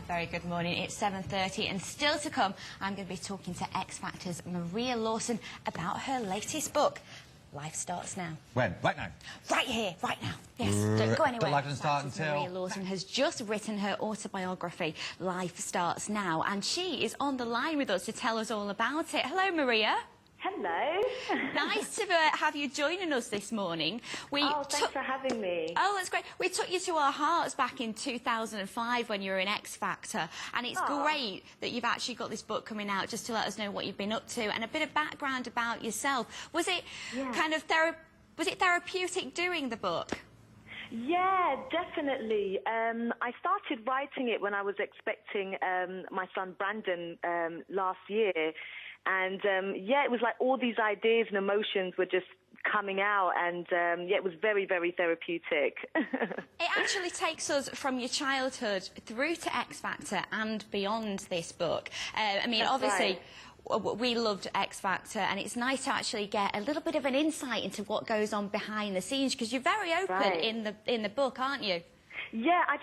Very good morning. It's 7:30 and still to come, I'm going to be talking to X Factor's Maria Lawson about her latest book. Life starts now. When? Right now? Right here, right now. Yes, don't go anywhere. Life doesn't start until... Maria Lawson has just written her autobiography, Life Starts Now, and she is on the line with us to tell us all about it. Hello, Maria. Hello. Nice to have you joining us this morning. Thanks for having me. Oh, that's great. We took you to our hearts back in 2005 when you were in X Factor, and it's great that you've actually got this book coming out just to let us know what you've been up to and a bit of background about yourself. Was it kind of therapeutic doing the book? Yeah, definitely. I started writing it when I was expecting my son Brandon last year. And, yeah, it was like all these ideas and emotions were just coming out, and, yeah, it was very, very therapeutic. It actually takes us from your childhood through to X Factor and beyond this book. I mean, That's obviously... right. We loved X Factor, and it's nice to actually get a little bit of an insight into what goes on behind the scenes, because you're very open in the book, aren't you? Yeah, I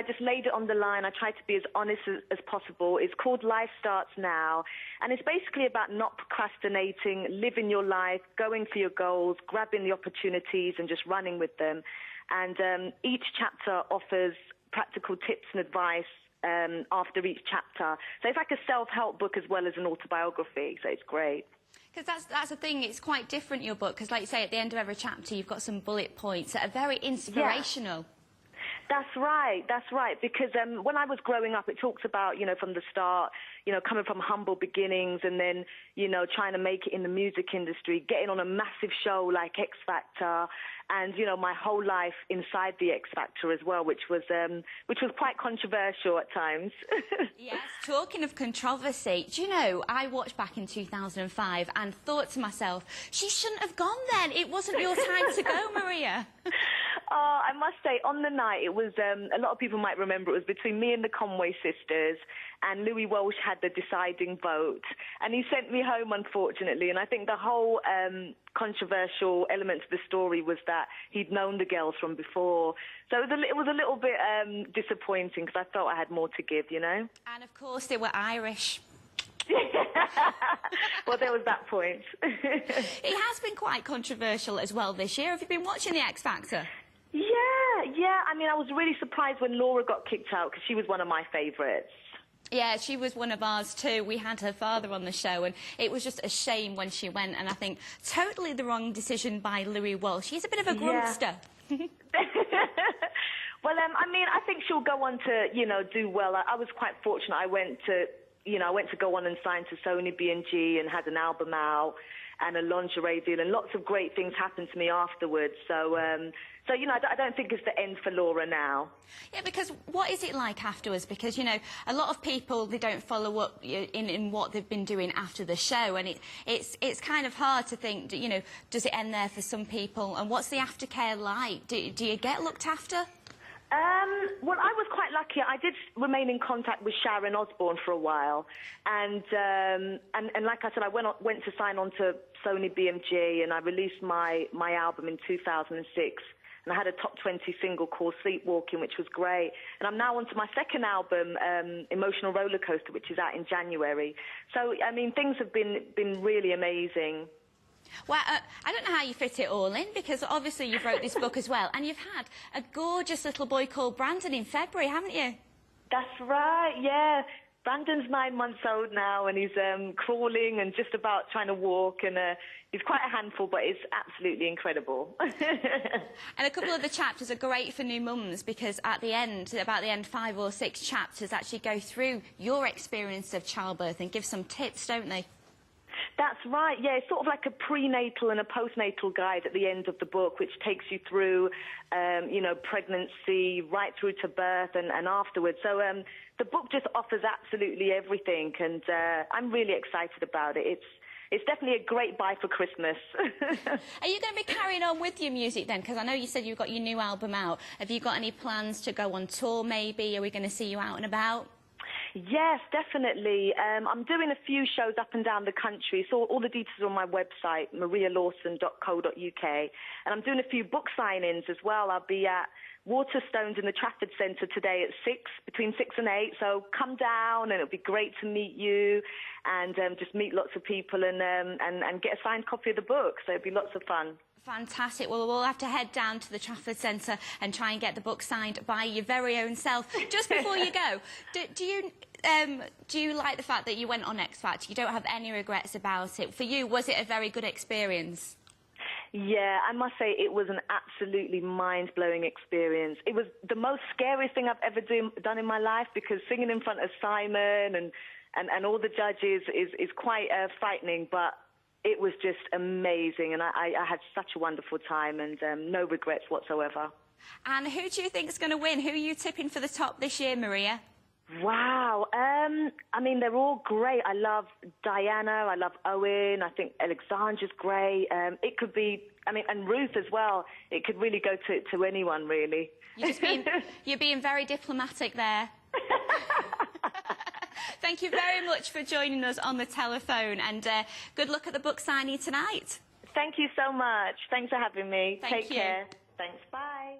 just laid it on the line. I tried to be as honest as possible. It's called Life Starts Now, and it's basically about not procrastinating, living your life, going for your goals, grabbing the opportunities and just running with them. And each chapter offers practical tips and advice after each chapter. So it's like a self-help book as well as an autobiography, so it's great. Because that's the thing, it's quite different, your book, because like you say, at the end of every chapter you've got some bullet points that are very inspirational. Yeah. That's right, because when I was growing up, it talks about, you know, from the start, you know, coming from humble beginnings and then, you know, trying to make it in the music industry, getting on a massive show like X Factor, and, you know, my whole life inside the X Factor as well, which was quite controversial at times. Yes, talking of controversy, do you know, I watched back in 2005 and thought to myself, she shouldn't have gone then. It wasn't your time to go, Maria. Oh, I must say, on the night, it was, a lot of people might remember, it was between me and the Conway sisters, and Louis Walsh had the deciding vote. And he sent me home, unfortunately, and I think the whole controversial element to the story was that he'd known the girls from before. So it was a little bit disappointing, because I felt I had more to give, you know? And, of course, they were Irish. Well, there was that point. It has been quite controversial as well this year. Have you been watching the X Factor? Yeah. I mean, I was really surprised when Laura got kicked out, because she was one of my favourites. Yeah, she was one of ours too. We had her father on the show, and it was just a shame when she went, and I think totally the wrong decision by Louis Walsh. He's a bit of a grumpster. Well, I mean, I think she'll go on to, you know, do well. I was quite fortunate. I went to go on and sign to Sony B&G and had an album out and a lingerie deal, and lots of great things happened to me afterwards. So, you know, I don't think it's the end for Laura now. Yeah, because what is it like afterwards? Because, you know, a lot of people, they don't follow up in what they've been doing after the show, and it's kind of hard to think, you know, does it end there for some people? And what's the aftercare like? Do you get looked after? Well, I was quite lucky. I did remain in contact with Sharon Osbourne for a while, and like I said, I went to sign on to Sony BMG, and I released my album in 2006, and I had a top 20 single called Sleepwalking, which was great. And I'm now on to my second album, Emotional Roller Coaster, which is out in January. So, I mean, things have been really amazing. Well, I don't know how you fit it all in, because obviously you've wrote this book as well, and you've had a gorgeous little boy called Brandon in February, haven't you? That's right, yeah. Brandon's 9 months old now, and he's crawling and just about trying to walk, and he's quite a handful, but it's absolutely incredible. And a couple of the chapters are great for new mums, because at the end, about the end, 5 or 6 chapters actually go through your experience of childbirth and give some tips, don't they? That's right, yeah. It's sort of like a prenatal and a postnatal guide at the end of the book, which takes you through, you know, pregnancy, right through to birth and afterwards. So the book just offers absolutely everything, and I'm really excited about it. It's definitely a great buy for Christmas. Are you going to be carrying on with your music then? Because I know you said you've got your new album out. Have you got any plans to go on tour maybe? Are we going to see you out and about? Yes, definitely. I'm doing a few shows up and down the country, so all the details are on my website, marialawson.co.uk. And I'm doing a few book signings as well. I'll be at Waterstones in the Trafford Centre today at between 6 and 8. So come down, and it'll be great to meet you and just meet lots of people and get a signed copy of the book. So it'll be lots of fun. Fantastic. Well, we'll have to head down to the Trafford Centre and try and get the book signed by your very own self. Just before you go, do you like the fact that you went on X Factor? You don't have any regrets about it. For you, was it a very good experience? Yeah, I must say it was an absolutely mind-blowing experience. It was the most scary thing I've ever done in my life, because singing in front of Simon and all the judges is quite frightening, but it was just amazing, and I had such a wonderful time, and no regrets whatsoever. And who do you think is going to win? Who are you tipping for the top this year, Maria? Wow. I mean, they're all great. I love Diana. I love Owen. I think Alexandra's great. It could be, I mean, and Ruth as well. It could really go to anyone, really. You're being very diplomatic there. Thank you very much for joining us on the telephone, and good luck at the book signing tonight. Thank you so much. Thanks for having me. Take care. Thanks. Bye.